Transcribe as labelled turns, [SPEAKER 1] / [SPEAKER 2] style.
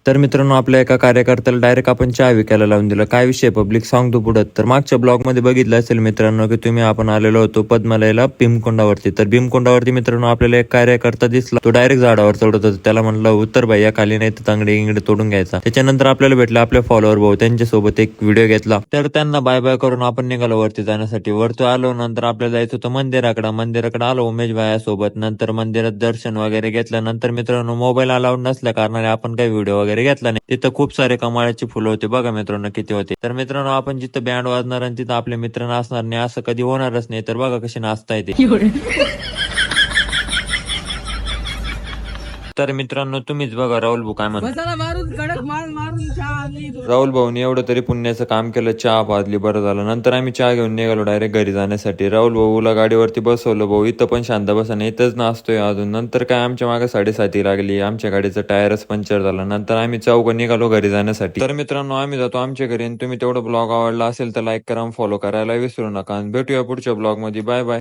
[SPEAKER 1] तर मित्रांनो आपल्या एका कार्यकर्त्याला डायरेक्ट आपण चहा विकायला लावून दिलं. काय विषय पब्लिक सांगतो पुढं. तर मागच्या ब्लॉग मध्ये बघितलं असेल मित्रांनो की तुम्ही आपण आलेलो होतो पद्मालयला भीमकुंडावरती. तर भीमकुंडावरती मित्रांनो आपल्याला एक कार्यकर्ता दिसला. तो डायरेक्ट झाडावर चढत होता. त्याला म्हणलं उत्तर भाई या खाली नाही तर तांगडे इंगडे तोडून घ्यायचा. त्याच्यानंतर आपल्याला भेटलं आपले फॉलोअर भाऊ, त्यांच्यासोबत एक व्हिडिओ घेतला. तर त्यांना बाय बाय करून आपण निघालो वरती जाण्यासाठी. वरती आलो नंतर आपल्याला जायचं होतं मंदिराकडे आलो उमेश भाया सोबत. नंतर मंदिरात दर्शन वगैरे घेतलं. नंतर मित्रांनो मोबाईल अलाउड नसल्या कारणाने आपण काही व्हिडिओ वगैरे घेतला नाही. तिथं खूप सारे कमाळाची फुलं होते बघा मित्रांनो किती होते. तर मित्रांनो आपण जिथं बँड वाजणार आणि तिथं आपले मित्र नाचणार नाही असं कधी होणारच नाही. तर बघा कशी नाचता येते. तर मित्रांनो तुम्हीच बघा राहुल भाऊ काय म्हणतो. राहुल भाऊनी एवढं तरी पुण्याचं काम केलं, चहा पाजली, बरं झालं. नंतर आम्ही चहा घेऊन निघालो डायरेक्ट घरी जाण्यासाठी. राहुल भाऊला गाडीवरती बसवलं. भाऊ इथं पण शांत बसा नाही, इथंच नाचतोय अजून. नंतर काय आमच्या मागे 7:30 लागली. आमच्या गाडीचं टायरच पंक्चर झालं. नंतर आम्ही चौघ निघालो घरी जाण्यासाठी. तर मित्रांनो आम्ही जातो आमच्या घरी. तुम्ही तेवढं ब्लॉग आवडला असेल तर लाईक करा, फॉलो करायला विसरू नका. भेटूया पुढच्या ब्लॉग मध्ये. Bye bye.